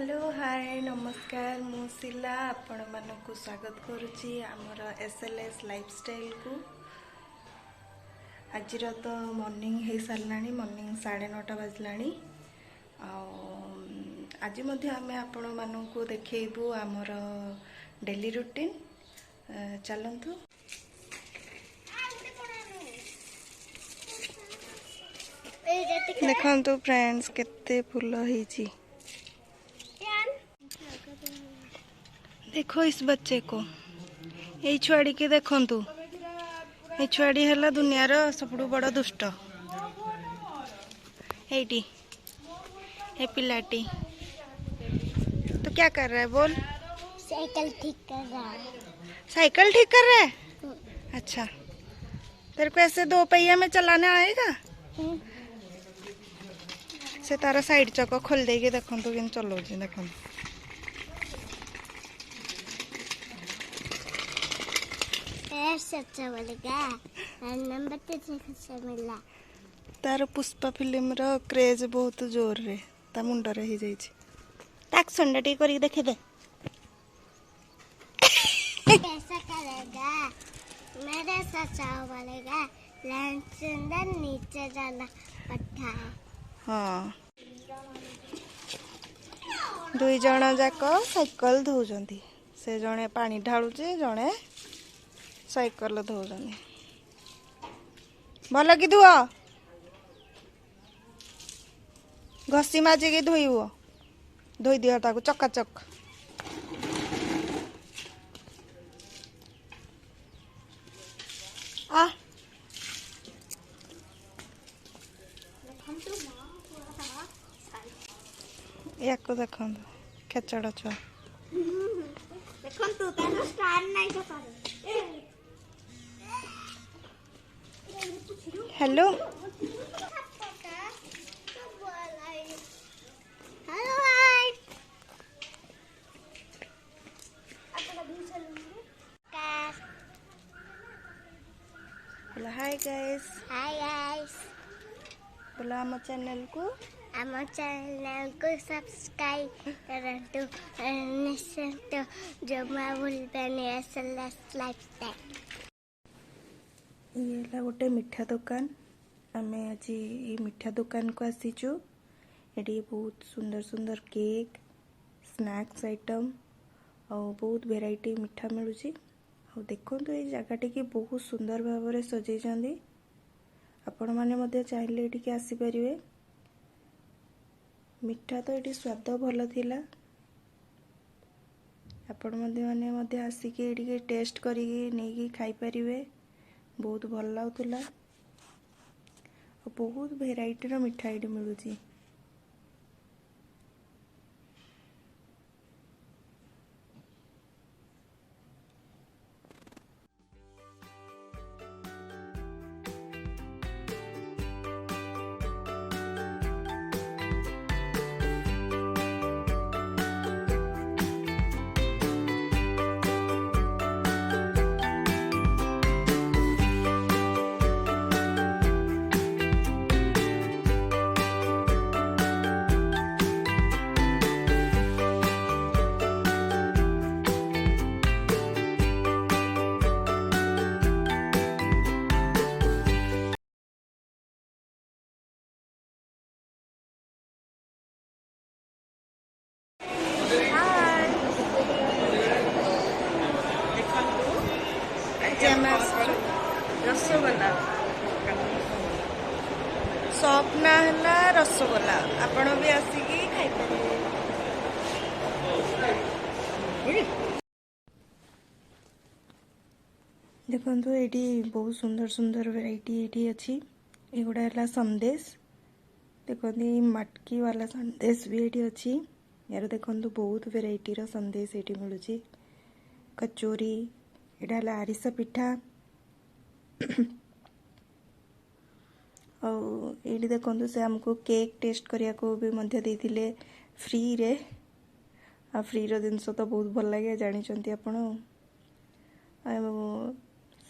Hello hi नमस्कार मुशिला आपण मानक स्वागत करुच्ची आमर एसएलएस लाइफस्टाइल को आज तो मॉर्निंग हो सारा मॉर्निंग 9:30 बाजला आज आम आपण मानक देखु आमर डेली रूटीन चलतु देखु फ्रेंड्स केते फूल होईची। देखो इस बच्चे को ये छुआड़ी के देखंतु ये छुआड़ी है दुनियार सबुठ बड़ दुष्ट एटी ये पिलाटी तो क्या कर रहा है बोल। साइकिल ठीक कर रहा है। साइकिल ठीक कर रहा है। अच्छा तेरे को ऐसे 2 पहिया में चलाना आएगा। से तारा साइड चक खोल देगी देखंतु कि चलो देखो सच्चा बोलेगा नंबर तो मिला। तार पुष्पा फिल्म रो क्रेज बहुत जोर रे ता मुंड रे ही जाइछि ताक संडा टी करी देखे दे कैसा करेगा मेरे सच्चा बोलेगा लैंड नीचे जाना पट्टा है। हाँ 2 जण जाक साइकिल धोउजंती से जणे पानी ढाळुचे जणे साइकिल धोउजंती भल कि धुआ घसी माजिकी धोई दियो ताकू चकाचक। आ याको देखंतु खेचड़ छुआ देखंतु तानो स्टार नहीं तो करे। हेलो हेलो हाय बोला हाय गाइस बोला हम चैनल को सब्सक्राइब करंतु निश्चित जो मैं बोलबेनी एसएलएस लाइफस्टाइल। ये ला गोटे मिठा दुकान आम आज ये मिठा दुकान को आसीचु ये बहुत सुंदर सुंदर केक स्नैक्स आइटम और बहुत वेराइटी मिठा मिलूची और देखो तो ये जगह की बहुत सुंदर भाव में सजाई आपण मैंने चाहिए ये आसीपारे मिठा तो ये स्वाद भल थिला आपण मैंने आसिक ये टेस्ट करिकी नहीं खाई पारिबे बहुत भल लगुला और बहुत भेराइटी मिठा ये मिलूची। रसगोला शॉप ना है रसगोला आपण भी आसिकी खाई पारे। देखो ये बहुत सुंदर सुंदर वेराइटी ये अच्छी एगुड़ा है संदेश देखो मटकी वाला संदेश भी ये अच्छी यार देखो बहुत वेराइटी संदेश ये मिलूँ कचोरी यहाँ आरिसा पिठा और ये देखो से आमको केक टेस्ट करने को भी देते फ्री रे आ फ्री रो जिनस तो बहुत भल लगे जानी आपण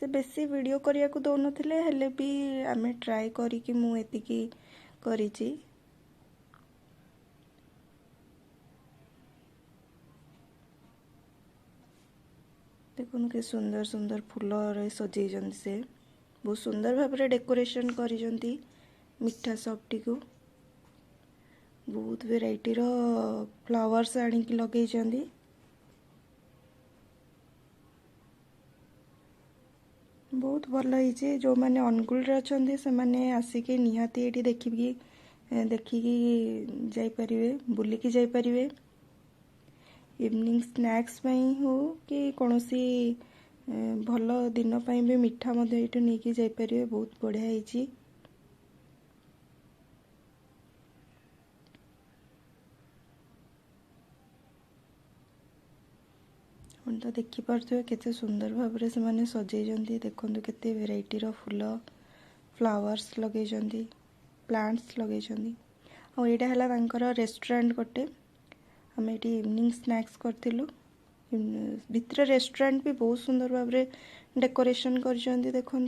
से बेसी वीडियो करने को दौन हेले भी आम ट्राए करी मुझे करी देखो के सुंदर सुंदर फूल सजई से बहुत सुंदर भाव डेकोरेशन करिजंती मिठा शॉपटी को बहुत वेराइटी रो फ्लावर्स आनिक लगे बहुत भल होइए जो मैंने अनुगुल रे अछंती से माने आसिके निहाती एठी देखिकी जाइपारे बुलिकी जाइपारे इवनिंग स्नैक्स हो कि कौन सी भल दिन भी मिठा ये नहीं जाइपारे बहुत बढ़िया होइए। हम तो देखिपे केते सुंदर भाव से मैंने सजेइंट देखो केते वेराइटी रो फूल फ्लावर्स लगे प्लांट्स लगे यहाँ रेस्टोरेंट गोटे आम ये इवनिंग स्नैक्स करूँ भितर रेस्टोरेंट भी बहुत सुंदर भाव डेकोरेशन कर देखु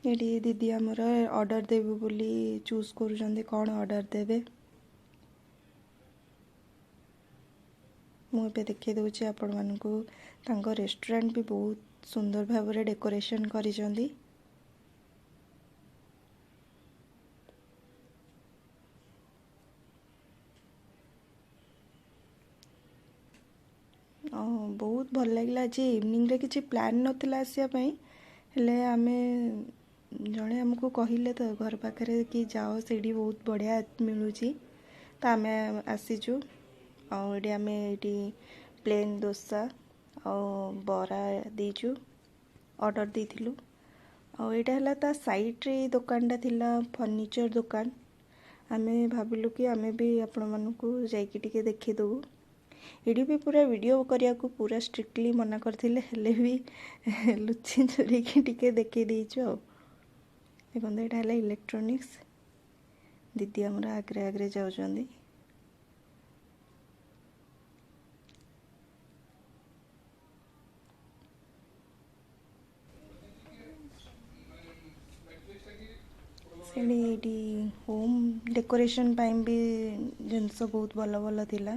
ये दीदी आमर ऑर्डर देबे बोली चूज कर कौन ऑर्डर देबे मुझे देखी दूची आपण मानकु तांको रेस्टोरेंट भी बहुत सुंदर भाव डेकोरेशन करिसेंती बहुत भल लगे आज इवनिंग रे किसी प्लान नथिला आसिया हेले आमे जड़े आमको कहले तो घर पाखे कि जाओ सीढ़ी बहुत बढ़िया मिलूची तो आम आसीचु आम ये प्लेन डोसा बरा दीचु ऑर्डर देथिलु आईटा है ता साइड रे दुकानटा थिला फर्निचर दुकान आमे भाबिलु कि आमे भी आपण मानकु जाइकी टिके देखि दबु ये भी पूरा वीडियो करिया को पूरा स्ट्रिक्टली मना करथिले हेले भी लुचि चोरी की टिके देखि देइछु देखो एटा है इलेक्ट्रॉनिक्स दीदी हमरा आगरे आगरे जाउछंदी सेठी होम डेकोरेशन पाइम भी जिनस बहुत भल भल थिला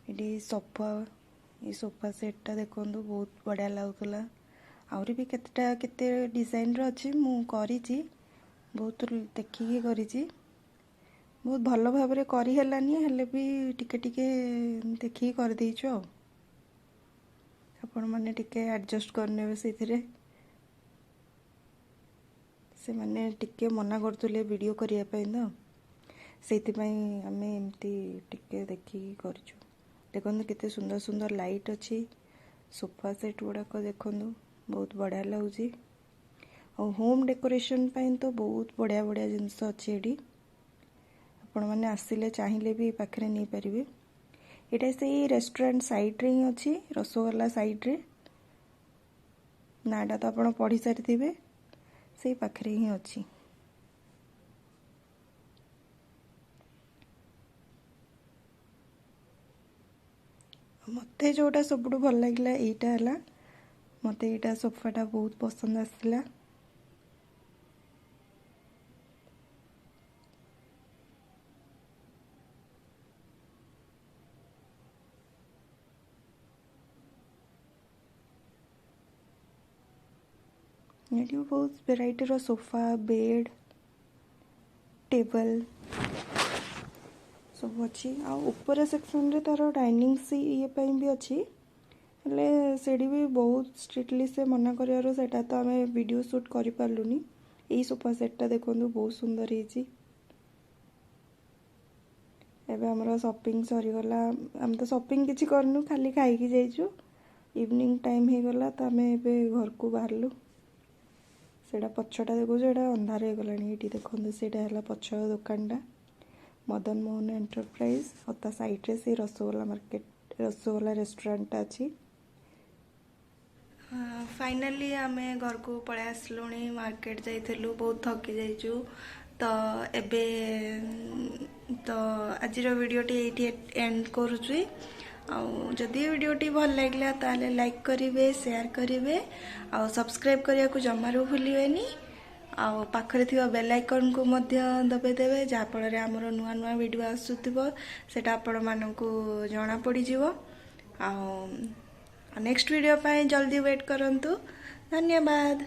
ये सोफा ये सोफा सेटा देखो बहुत बढ़िया लगुला आहरी भी केते डिजाइन रो अछि मु करिछि बहुत देखिए करिछि बहुत भल भाव रे करी हेलानी हेले भी टिके टिके देखिए कर देइछो आपण माने टिके एडजस्ट करने से से माने टिके मना करतुले वीडियो करिया पई न सेति पई हमें एमती टिके देखि करछु देखो केते सुंदर सुंदर लाइट अच्छी सोफा सेट गुड़ाक देखो बहुत बढ़िया लगुच और होम डेकोरेशन पाइन तो बहुत बढ़िया बढ़िया जिनस अच्छी ये आपण मैंने आसिले चाहिए भी पाखे नहीं पारे यहाँ से रेस्टोरेंट साइड रे ही अच्छी रसगोला साइड रे नाटा तो आप पढ़ी सारी से पाखे ही अच्छी मते जोटा सब भल लगे यहीटा है मते यहाँ सोफाटा बहुत पसंद आसला ये बहुत वेराइटी रो सोफा बेड टेबल सब अच्छी आपर सेक्शन रे तार डाइनिंग सी ये भी अच्छी हेले सेठी भी बहुत स्ट्रिक्टली से मना कर सेटा तो आम वीडियो शूट कर पार्लुनी यही सोफा सेटा देखो बहुत सुंदर है एबे हमरा शॉपिंग सरीगला आम तो शॉपिंग किसी करनु खाली खाई जाइछु इवनिंग टाइम हो गला तो आम एबे घर को बाहरलु सेटा पछटा देखो सेटा अंधार हो गलानी ये देखो सेटा है पछ दुकानटा मदन मोहन एंटरप्राइज और ता साइड रे से रसगोला मार्केट रसगोला रेस्टोरेंट अच्छी फाइनली आम घर को पलै आसलु मार्केट जाइलु बहुत थकी जाइचु तो एबे तो आज वीडियोटी ये एंड करुच्ची जदि वीडियोटी भल लगे ताले लाइक करेंगे शेयर करेंगे आ सब्सक्राइब करने को जमारू भूलें ଆଉ ପାଖରେ ଥିବା ବେଲ୍ ଆଇକନ୍କୁ ମଧ୍ୟ ଦବାଇ ଦେବେ, ଯାହାଫଳରେ ଆମର ନୂଆ ନୂଆ ଭିଡ଼ିଓ ଆସୁଥିବ ସେଇଟା ଆପଣମାନଙ୍କୁ ଜଣାପଡ଼ିଯିବ। ଆଉ ନେକ୍ସଟ ଭିଡ଼ିଓ ପାଇଁ ଜଲ୍ଦି ୱେଟ୍ କରନ୍ତୁ। ଧନ୍ୟବାଦ।